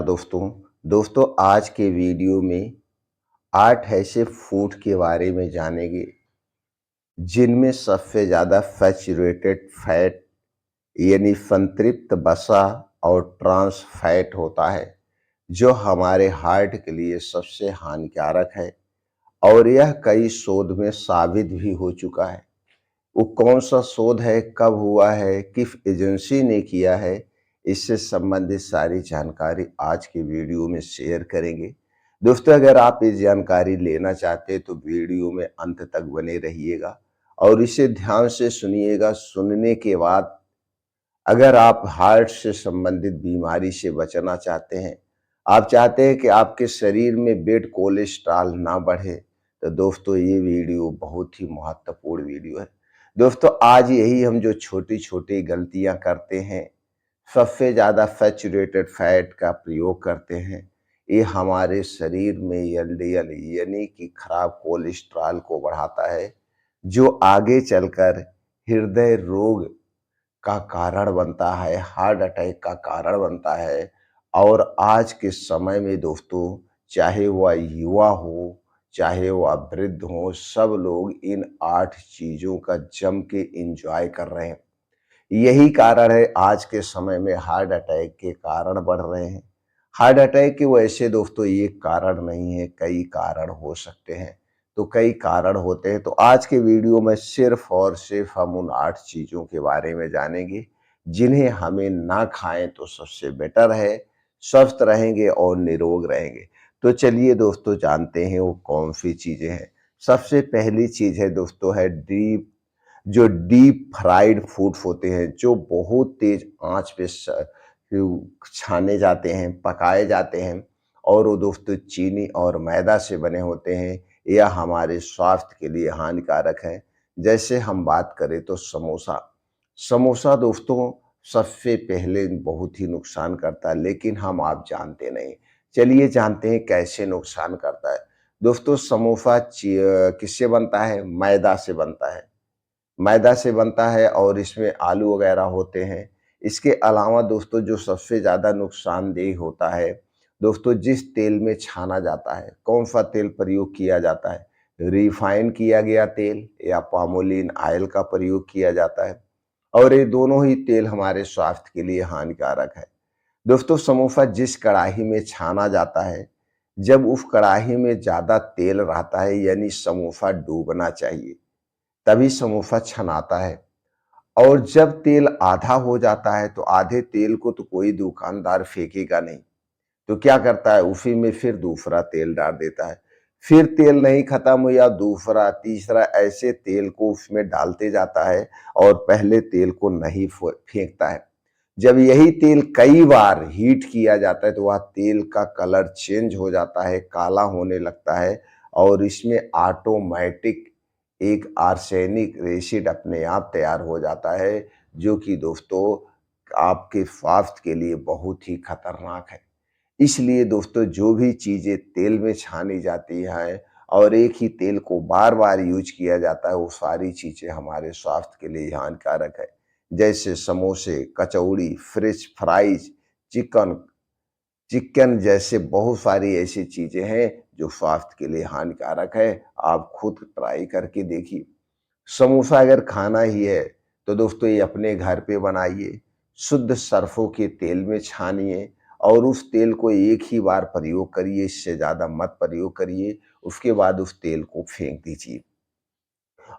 दोस्तों आज के वीडियो में 8 ऐसे फूड के बारे में जानेंगे जिनमें सबसे ज़्यादा सैचुरेटेड फैट यानी संतृप्त वसा और ट्रांस फैट होता है जो हमारे हार्ट के लिए सबसे हानिकारक है। और यह कई शोध में साबित भी हो चुका है। वो कौन सा शोध है, कब हुआ है, किस एजेंसी ने किया है, इससे संबंधित सारी जानकारी आज के वीडियो में शेयर करेंगे। दोस्तों अगर आप ये जानकारी लेना चाहते हैं तो वीडियो में अंत तक बने रहिएगा और इसे ध्यान से सुनिएगा। सुनने के बाद अगर आप हार्ट से संबंधित बीमारी से बचना चाहते हैं, आप चाहते हैं कि आपके शरीर में बेड कोलेस्ट्रॉल ना बढ़े, तो दोस्तों ये वीडियो बहुत ही महत्वपूर्ण वीडियो है। दोस्तों आज यही हम जो छोटी छोटी गलतियां करते हैं, सबसे ज़्यादा सैचुरेटेड फैट का प्रयोग करते हैं, ये हमारे शरीर में एलडीएल यानी कि खराब कोलेस्ट्रॉल को बढ़ाता है जो आगे चलकर हृदय रोग का कारण बनता है, हार्ट अटैक का कारण बनता है। और आज के समय में दोस्तों चाहे वह युवा हो, चाहे वह वृद्ध हो, सब लोग इन 8 चीज़ों का जम के एंजॉय कर रहे हैं। यही कारण है आज के समय में हार्ट अटैक के कारण बढ़ रहे हैं। हार्ट अटैक के वैसे दोस्तों एक कारण नहीं है, कई कारण हो सकते हैं। तो कई कारण होते हैं, तो आज के वीडियो में सिर्फ और सिर्फ हम उन 8 चीज़ों के बारे में जानेंगे जिन्हें हमें ना खाएं तो सबसे बेटर है, स्वस्थ रहेंगे और निरोग रहेंगे। तो चलिए दोस्तों जानते हैं वो कौन सी चीज़ें हैं। सबसे पहली चीज़ है दोस्तों है डीप फ्राइड फूड्स होते हैं जो बहुत तेज आंच पे छाने जाते हैं, पकाए जाते हैं और वो दोस्तों चीनी और मैदा से बने होते हैं। यह हमारे स्वास्थ्य के लिए हानिकारक है। जैसे हम बात करें तो समोसा समोसा दोस्तों सबसे पहले बहुत ही नुकसान करता है, लेकिन हम आप जानते नहीं। चलिए जानते हैं कैसे नुकसान करता है। दोस्तों समोसा किससे बनता है? मैदा से बनता है। मैदा से बनता है और इसमें आलू वगैरह होते हैं। इसके अलावा दोस्तों जो सबसे ज़्यादा नुकसानदेह होता है, दोस्तों जिस तेल में छाना जाता है, कौन सा तेल प्रयोग किया जाता है? रिफाइन किया गया तेल या पामोलिन ऑयल का प्रयोग किया जाता है और ये दोनों ही तेल हमारे स्वास्थ्य के लिए हानिकारक है। दोस्तों समोसा जिस कढ़ाई में छाना जाता है, जब उस कढ़ाई में ज़्यादा तेल रहता है यानी समोसा डूबना चाहिए, तभी समोसा छनाता है। और जब तेल आधा हो जाता है तो आधे तेल को तो कोई दुकानदार फेंकेगा नहीं, तो क्या करता है उसी में फिर दूसरा तेल डाल देता है। फिर तेल नहीं खत्म हुआ, दूसरा तीसरा ऐसे तेल को उसमें डालते जाता है और पहले तेल को नहीं फेंकता है। जब यही तेल कई बार हीट किया जाता है तो वह तेल का कलर चेंज हो जाता है, काला होने लगता है और इसमें ऑटोमेटिक एक आर्सेनिक एसिड अपने आप तैयार हो जाता है जो कि दोस्तों आपके स्वास्थ्य के लिए बहुत ही खतरनाक है। इसलिए दोस्तों जो भी चीज़ें तेल में छानी जाती हैं और एक ही तेल को बार बार यूज किया जाता है, वो सारी चीज़ें हमारे स्वास्थ्य के लिए हानिकारक है। जैसे समोसे, कचौड़ी, फ्रेंच फ्राइज, चिकन चिकन जैसे बहुत सारी ऐसी चीज़ें हैं जो स्वास्थ्य के लिए हानिकारक है। आप खुद ट्राई करके देखिए। समोसा अगर खाना ही है तो दोस्तों ये अपने घर पे बनाइए, शुद्ध सरसों के तेल में छानिए और उस तेल को एक ही बार प्रयोग करिए, इससे ज़्यादा मत प्रयोग करिए। उसके बाद उस तेल को फेंक दीजिए।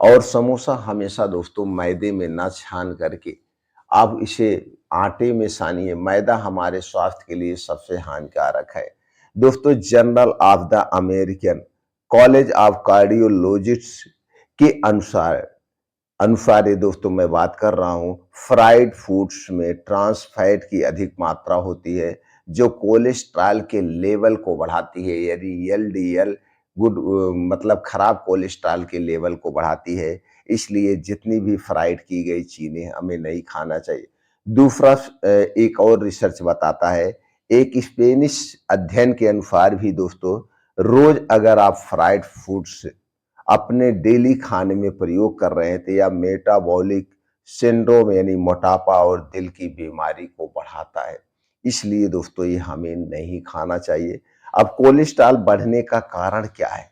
और समोसा हमेशा दोस्तों मैदे में ना छान करके आप इसे आटे में सानिए। मैदा हमारे स्वास्थ्य के लिए सबसे हानिकारक है। दोस्तों journal of the American college of cardiologist के अनुसार ये दोस्तों मैं बात कर रहा हूँ, फ्राइड फूड्स में ट्रांस फैट की अधिक मात्रा होती है जो कोलेस्ट्रॉल के लेवल को बढ़ाती है, यानी एलडीएल मतलब खराब कोलेस्ट्रॉल के लेवल को बढ़ाती है। इसलिए जितनी भी फ्राइड की गई चीज़ें हमें नहीं खाना चाहिए। दूसरा एक और रिसर्च बताता है, एक स्पेनिश अध्ययन के अनुसार भी दोस्तों रोज अगर आप फ्राइड फूड्स अपने डेली खाने में प्रयोग कर रहे हैं तो यह मेटाबॉलिक सिंड्रोम यानी मोटापा और दिल की बीमारी को बढ़ाता है। इसलिए दोस्तों ये हमें नहीं खाना चाहिए। अब कोलेस्ट्रॉल बढ़ने का कारण क्या है?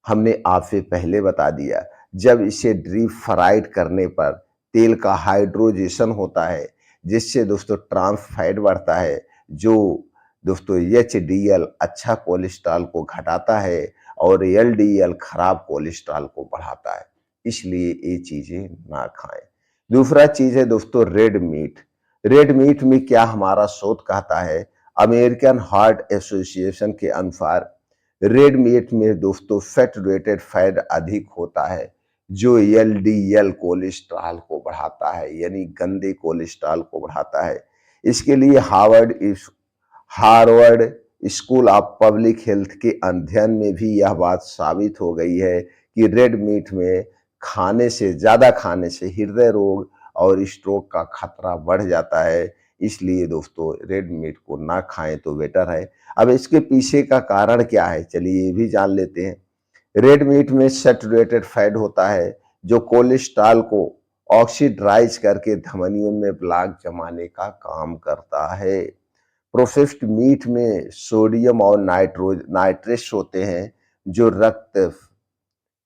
हमने आपसे पहले बता दिया, जब इसे डीप फ्राइड करने पर तेल का हाइड्रोजेशन होता है, जिससे दोस्तों ट्रांस फैट बढ़ता है, जो दोस्तों एचडीएल अच्छा कोलेस्ट्रॉल को घटाता है और एलडीएल खराब कोलेस्ट्रॉल को बढ़ाता है। इसलिए ये चीजें ना खाएं। दूसरा चीज है दोस्तों रेड मीट। रेड मीट में क्या हमारा शोध कहता है, अमेरिकन हार्ट एसोसिएशन के अनुसार रेड मीट में दोस्तों सैचुरेटेड फैट अधिक होता है, जो एलडीएल कोलेस्ट्रॉल को बढ़ाता है, यानी गंदे कोलेस्ट्रॉल को बढ़ाता है। इसके लिए Harvard school of public health के अध्ययन में भी यह बात साबित हो गई है कि रेड मीट में ज्यादा खाने से हृदय रोग और स्ट्रोक का खतरा बढ़ जाता है। इसलिए दोस्तों रेड मीट को ना खाएं तो बेटर है। अब इसके पीछे का कारण क्या है, चलिए ये भी जान लेते हैं। रेड मीट में सैचुरेटेड फैट होता है, जो कोलेस्ट्रॉल को ऑक्सीडाइज करके धमनियों में ब्लॉक जमाने का काम करता है। प्रोसेस्ड मीट में सोडियम और नाइट्रेट्स होते हैं, जो रक्त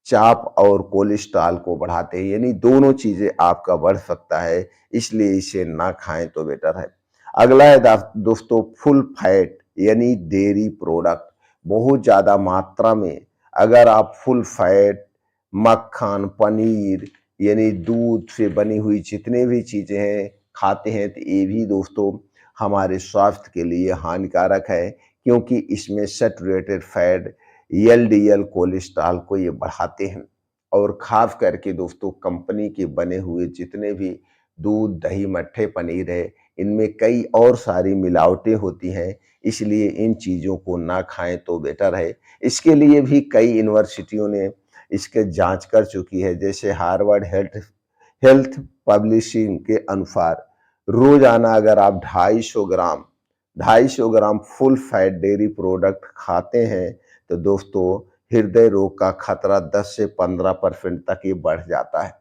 चाप और कोलेस्ट्रॉल को बढ़ाते हैं, यानी दोनों चीजें आपका बढ़ सकता है। इसलिए इसे ना खाएं तो बेटर है। अगला है दोस्तों फुल फैट यानी डेयरी प्रोडक्ट। बहुत ज्यादा मात्रा में अगर आप फुल फैट मक्खन पनीर यानी दूध से बनी हुई जितने भी चीजें हैं खाते हैं, तो ये भी दोस्तों हमारे स्वास्थ्य के लिए हानिकारक है, क्योंकि इसमें सैचुरेटेड फैट एलडीएल कोलेस्ट्रॉल को ये बढ़ाते हैं। और खास करके दोस्तों कंपनी के बने हुए जितने भी दूध दही मट्ठे पनीर है, इनमें कई और सारी मिलावटें होती हैं। इसलिए इन चीज़ों को ना खाएं तो बेटर है। इसके लिए भी कई यूनिवर्सिटियों ने इसके जांच कर चुकी है। जैसे हार्वर्ड हेल्थ हेल्थ पब्लिशिंग के अनुसार रोजाना अगर आप 250 ग्राम फुल फैट डेयरी प्रोडक्ट खाते हैं, तो दोस्तों हृदय रोग का खतरा 10 से 15% तक ये बढ़ जाता है।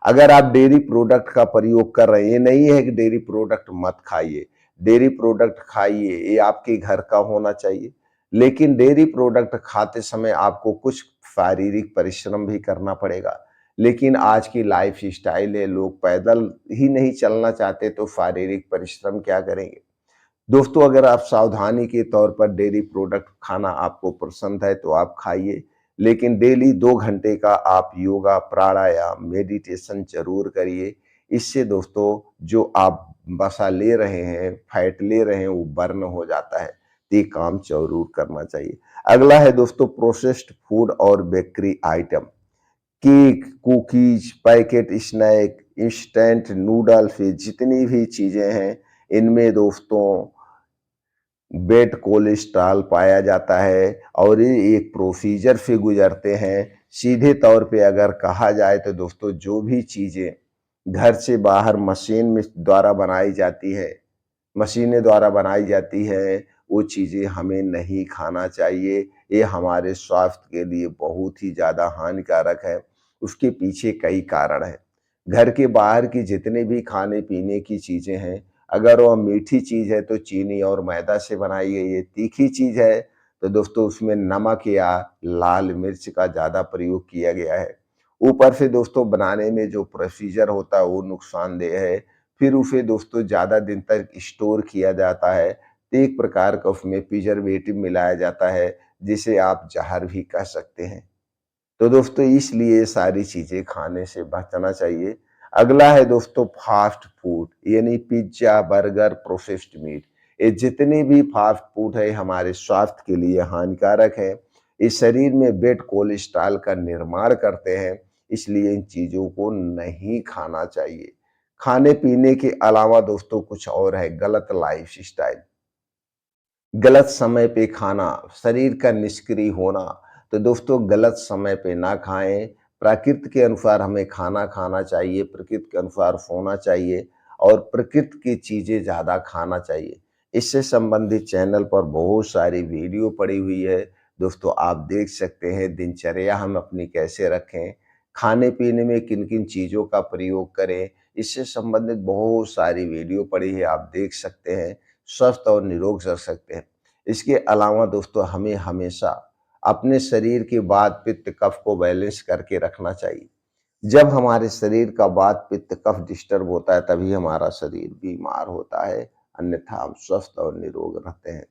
अगर आप डेयरी प्रोडक्ट का प्रयोग कर रहे हैं, ये नहीं है कि डेयरी प्रोडक्ट मत खाइए, डेयरी प्रोडक्ट खाइए, ये आपके घर का होना चाहिए। लेकिन डेयरी प्रोडक्ट खाते समय आपको कुछ शारीरिक परिश्रम भी करना पड़ेगा। लेकिन आज की लाइफ स्टाइल है, लोग पैदल ही नहीं चलना चाहते, तो शारीरिक परिश्रम क्या करेंगे। दोस्तों अगर आप सावधानी के तौर पर डेयरी प्रोडक्ट खाना आपको पसंद है तो आप खाइए, लेकिन डेली 2 घंटे का आप योगा प्राणायाम मेडिटेशन जरूर करिए। इससे दोस्तों जो आप वसा ले रहे हैं फैट ले रहे हैं वो बर्न हो जाता है। तो ये काम जरूर करना चाहिए। अगला है दोस्तों प्रोसेस्ड फूड और bakery item. Cake cookies packet snack instant noodles, ये जितनी भी चीजें हैं इनमें दोस्तों बेड कोलेस्ट्रॉल पाया जाता है और ये एक प्रोसीजर से गुजरते हैं। सीधे तौर पे अगर कहा जाए तो दोस्तों जो भी चीजें घर से बाहर मशीन में द्वारा बनाई जाती है, मशीनें द्वारा बनाई जाती है, वो चीजें हमें नहीं खाना चाहिए। ये हमारे स्वास्थ्य के लिए बहुत ही ज्यादा हानिकारक है। उसके पीछे कई कारण है। घर के बाहर की जितने भी खाने पीने की चीजें हैं, अगर वह मीठी चीज है तो चीनी और मैदा से बनाई गई है, तीखी चीज है तो दोस्तों उसमें नमक या लाल मिर्च का ज्यादा प्रयोग किया गया है। ऊपर से दोस्तों बनाने में जो प्रोसीजर होता है वो नुकसानदेह है। फिर उसे दोस्तों ज्यादा दिन तक स्टोर किया जाता है, तो एक प्रकार का उसमें प्रिजर्वेटिव मिलाया जाता है, जिसे आप जहर भी कह सकते हैं। तो दोस्तों इसलिए सारी चीजें खाने से बचना चाहिए। अगला है दोस्तों फास्ट फूड यानी पिज्जा बर्गर प्रोसेस्ड मीट। ये जितने भी फास्ट फूड है हमारे स्वास्थ्य के लिए हानिकारक है। इस शरीर में बेड कोलेस्ट्रॉल का निर्माण करते हैं। इसलिए इन चीजों को नहीं खाना चाहिए। खाने पीने के अलावा दोस्तों कुछ और है गलत लाइफ स्टाइल। गलत समय पे खाना, शरीर का निष्क्रिय होना। तो दोस्तों गलत समय पे ना खाएं। प्रकृति के अनुसार हमें खाना खाना चाहिए, प्रकृति के अनुसार सोना चाहिए और प्रकृति की चीजें ज्यादा खाना चाहिए। इससे संबंधित चैनल पर बहुत सारी वीडियो पड़ी हुई है, दोस्तों आप देख सकते हैं। दिनचर्या हम अपनी कैसे रखें, खाने पीने में किन किन चीजों का प्रयोग करें, इससे संबंधित बहुत सारी वीडियो पड़ी है, आप देख सकते हैं। स्वस्थ और निरोग रह सकते हैं। इसके अलावा दोस्तों हमें हमेशा अपने शरीर की वात पित्त कफ को बैलेंस करके रखना चाहिए। जब हमारे शरीर का वात पित्त कफ डिस्टर्ब होता है तभी हमारा शरीर बीमार होता है, अन्यथा हम स्वस्थ और निरोग रहते हैं।